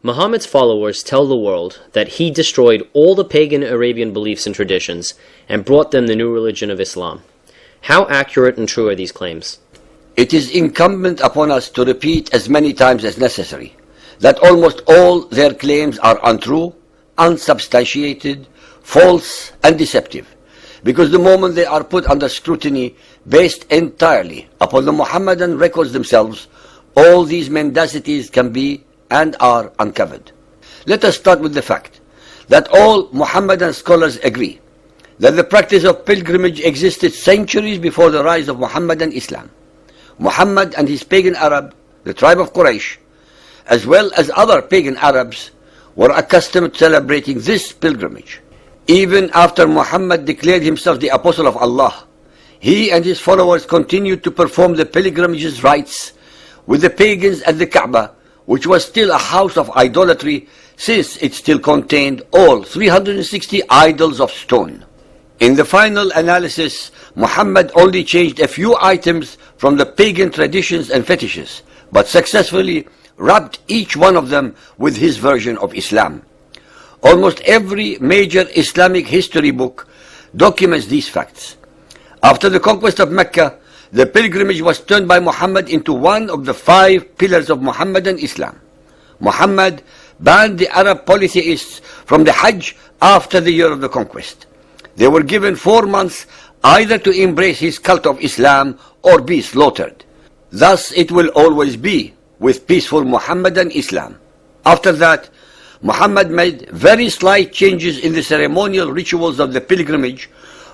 Muhammad's followers tell the world that he destroyed all the pagan Arabian beliefs and traditions and brought them the new religion of Islam. How accurate and true are these claims? It is incumbent upon us to repeat as many times as necessary that almost all their claims are untrue, unsubstantiated, false, and deceptive, because the moment they are put under scrutiny based entirely upon the Muhammadan records themselves, all these mendacities can be and are uncovered. Let us start with the fact that all Muhammadan scholars agree that the practice of pilgrimage existed centuries before the rise of Muhammadan Islam. Muhammad and his pagan Arab, the tribe of Quraysh, as well as other pagan Arabs, were accustomed to celebrating this pilgrimage. Even after Muhammad declared himself the apostle of Allah, he and his followers continued to perform the pilgrimage's rites with the pagans at the Kaaba, which was still a house of idolatry since it still contained all 360 idols of stone. In the final analysis, Muhammad only changed a few items from the pagan traditions and fetishes, but successfully wrapped each one of them with his version of Islam. Almost every major Islamic history book documents these facts. After the conquest of Mecca, the pilgrimage was turned by Muhammad into one of the 5 pillars of Muhammadan Islam. Muhammad banned the Arab polytheists from the Hajj after the year of the conquest. They were given 4 months either to embrace his cult of Islam or be slaughtered. Thus it will always be with peaceful Muhammadan Islam. After that, Muhammad made very slight changes in the ceremonial rituals of the pilgrimage,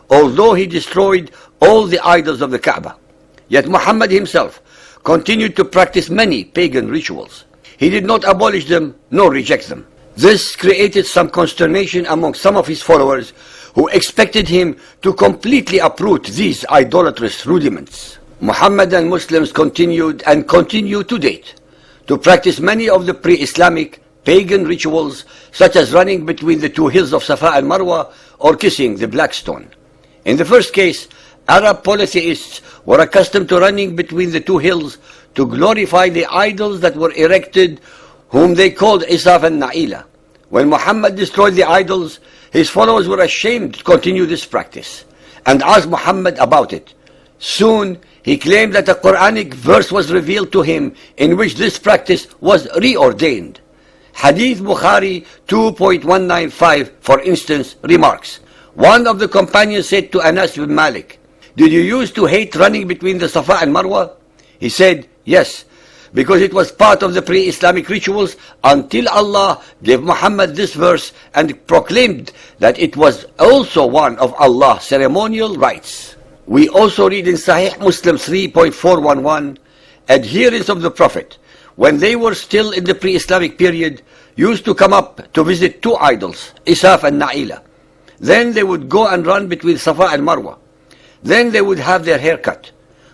although he destroyed all the idols of the Kaaba. Yet Muhammad himself continued to practice many pagan rituals. He did not abolish them nor reject them. This created some consternation among some of his followers who expected him to completely uproot these idolatrous rudiments. Muhammadan Muslims continued and continue to date to practice many of the pre-Islamic pagan rituals, such as running between the 2 hills of Safa and Marwa or kissing the black stone. In the first case, Arab polytheists were accustomed to running between the 2 hills to glorify the idols that were erected, whom they called Isaf and Na'ila. When Muhammad destroyed the idols, his followers were ashamed to continue this practice and asked Muhammad about it. Soon he claimed that a Quranic verse was revealed to him in which this practice was reordained. Hadith Bukhari 2.195, for instance, remarks, one of the companions said to Anas bin Malik, "Did you used to hate running between the Safa and Marwa?" He said, "Yes, because it was part of the pre-Islamic rituals until Allah gave Muhammad this verse and proclaimed that it was also one of Allah's ceremonial rites." We also read in Sahih Muslim 3.411, adherents of the Prophet, when they were still in the pre-Islamic period, used to come up to visit 2 idols, Isaf and Na'ila. Then they would go and run between Safa and Marwa. Then they would have their hair cut.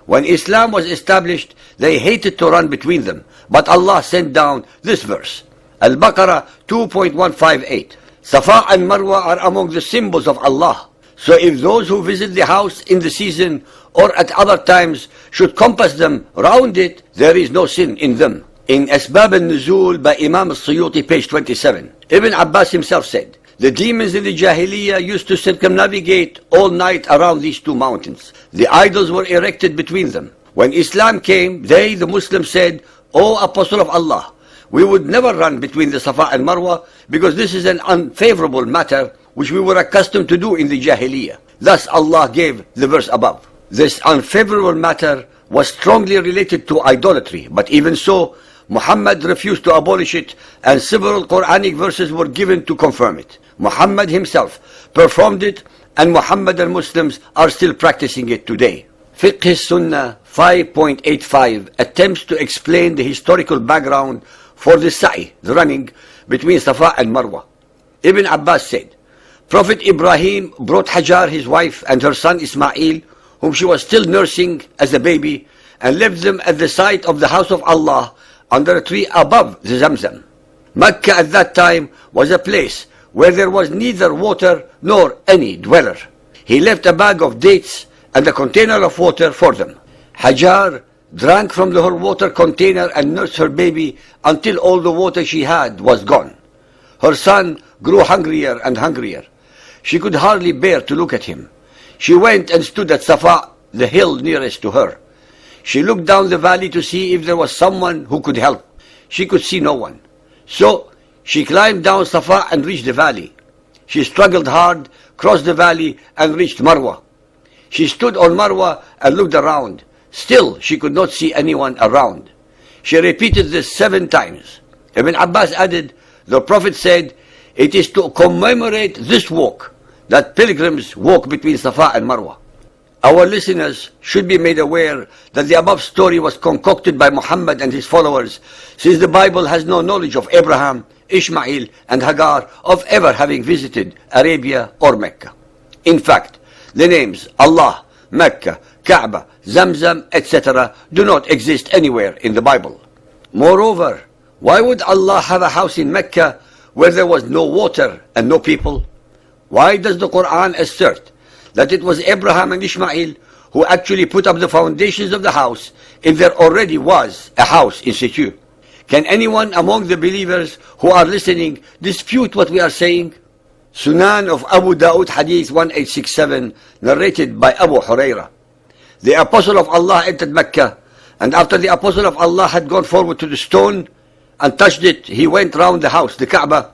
When Islam was established, they hated to run between them, but Allah sent down this verse, Al-Baqarah 2.158. Safa and Marwa are among the symbols of Allah. So if those who visit the house in the season or at other times should compass them round it, there is no sin in them. In Asbab al-Nuzul by Imam al-Suyuti, page 27, Ibn Abbas himself said, the demons in the Jahiliyyah used to circumnavigate all night around these 2 mountains. The idols were erected between them. When Islam came, they, the Muslims, said, "O Apostle of Allah, we would never run between the Safa and Marwa because this is an unfavorable matter which we were accustomed to do in the Jahiliyyah." Thus Allah gave the verse above. This unfavorable matter was strongly related to idolatry, but even so, Muhammad refused to abolish it, and several Quranic verses were given to confirm it. Muhammad himself performed it, and Muhammadan Muslims are still practicing it today. Fiqh Sunnah 5.85 attempts to explain the historical background for the sa'i, the running between Safa and Marwa. Ibn Abbas said, Prophet Ibrahim brought Hajar, his wife, and her son Ismail, whom she was still nursing as a baby, and left them at the site of the house of Allah under a tree above the Zamzam. Mecca at that time was a place where there was neither water nor any dweller. He left a bag of dates and a container of water for them. Hajar drank from her water container and nursed her baby until all the water she had was gone. Her son grew hungrier and hungrier. She could hardly bear to look at him. She went and stood at Safa, the hill nearest to her. She looked down the valley to see if there was someone who could help. She could see no one. So she climbed down Safa and reached the valley. She struggled hard, crossed the valley, and reached Marwa. She stood on Marwa and looked around. Still, she could not see anyone around. She repeated this 7 times. Ibn Abbas added, the Prophet said, it is to commemorate this walk that pilgrims walk between Safa and Marwa. Our listeners should be made aware that the above story was concocted by Muhammad and his followers, since the Bible has no knowledge of Abraham, Ishmael, and Hagar of ever having visited Arabia or Mecca. In fact, the names Allah, Mecca, Kaaba, Zamzam, etc. do not exist anywhere in the Bible. Moreover, why would Allah have a house in Mecca where there was no water and no people? Why does the Quran assert that it was Abraham and Ishmael who actually put up the foundations of the house if there already was a house in situ? Can anyone among the believers who are listening dispute what we are saying? Sunan of Abu Dawood Hadith 1867, narrated by Abu Huraira. The Apostle of Allah entered Mecca, and after the Apostle of Allah had gone forward to the stone and touched it, he went round the house, the Kaaba.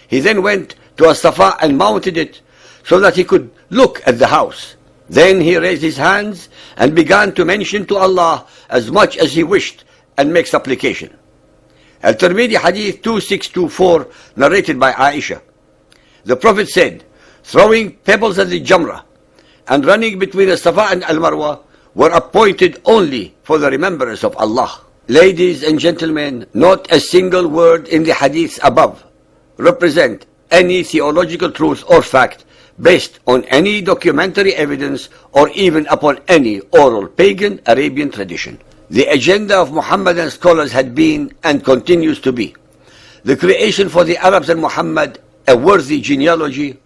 He then went to a Safa and mounted it so that he could look at the house. Then he raised his hands and began to mention to Allah as much as he wished and make supplication. Al-Tirmidhi Hadith 2624, narrated by Aisha. The Prophet said, throwing pebbles at the Jamrah and running between the Safa and Al-Marwa were appointed only for the remembrance of Allah. Ladies and gentlemen, not a single word in the hadiths above represent any theological truth or fact based on any documentary evidence or even upon any oral pagan Arabian tradition. The agenda of Muhammadan scholars had been and continues to be the creation for the Arabs and Muhammad a worthy genealogy,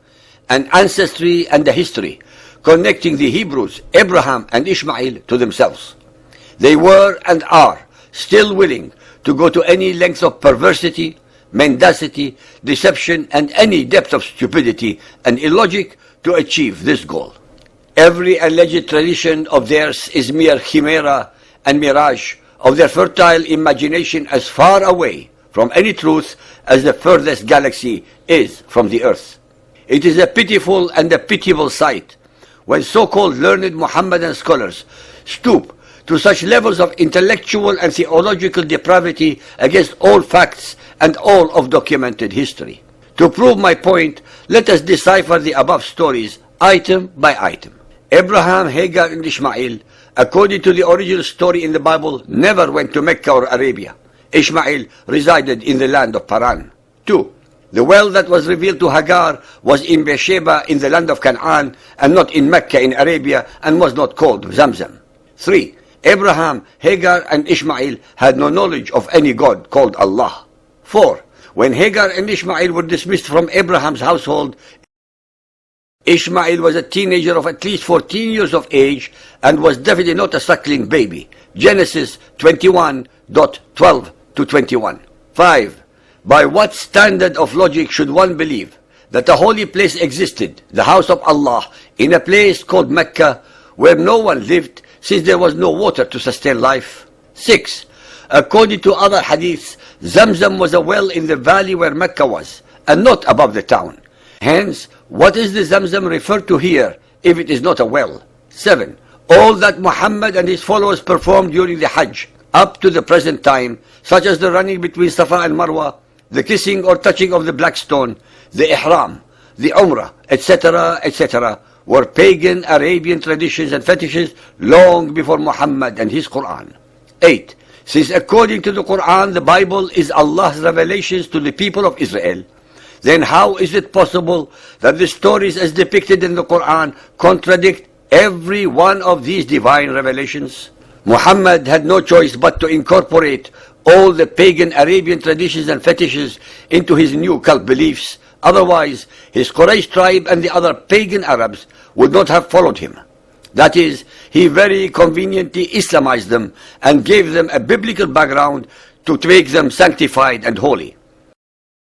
an ancestry and a history connecting the Hebrews, Abraham and Ishmael to themselves. They were and are still willing to go to any length of perversity, mendacity, deception, and any depth of stupidity and illogic to achieve this goal. Every alleged tradition of theirs is mere chimera and mirage of their fertile imagination, as far away from any truth as the furthest galaxy is from the earth. It is a pitiful and a pitiable sight when so-called learned Muhammadan scholars stoop to such levels of intellectual and theological depravity against all facts and all of documented history. To prove my point, let us decipher the above stories item by item. Abraham, Hagar, and Ishmael, according to the original story in the Bible, never went to Mecca or Arabia. Ishmael resided in the land of Paran. 2. The well that was revealed to Hagar was in Beersheba in the land of Canaan and not in Mecca in Arabia, and was not called Zamzam. 3. Abraham, Hagar, and Ishmael had no knowledge of any God called Allah. 4. When Hagar and Ishmael were dismissed from Abraham's household, Ishmael was a teenager of at least 14 years of age and was definitely not a suckling baby. Genesis 21:12 to 21. 5. By what standard of logic should one believe that a holy place existed, the house of Allah, in a place called Mecca, where no one lived, since there was no water to sustain life? 6. According to other hadiths, Zamzam was a well in the valley where Mecca was, and not above the town. Hence, what is the Zamzam referred to here, if it is not a well? 7. All that Muhammad and his followers performed during the Hajj, up to the present time, such as the running between Safa and Marwa, the kissing or touching of the black stone, the Ihram, the Umrah, etc., etc., were pagan Arabian traditions and fetishes long before Muhammad and his Quran. 8. Since according to the Quran, the Bible is Allah's revelations to the people of Israel, then how is it possible that the stories as depicted in the Quran contradict every one of these divine revelations? Muhammad had no choice but to incorporate all the pagan Arabian traditions and fetishes into his new cult beliefs. Otherwise, his Quraysh tribe and the other pagan Arabs would not have followed him. That is, he very conveniently Islamized them and gave them a biblical background to make them sanctified and holy.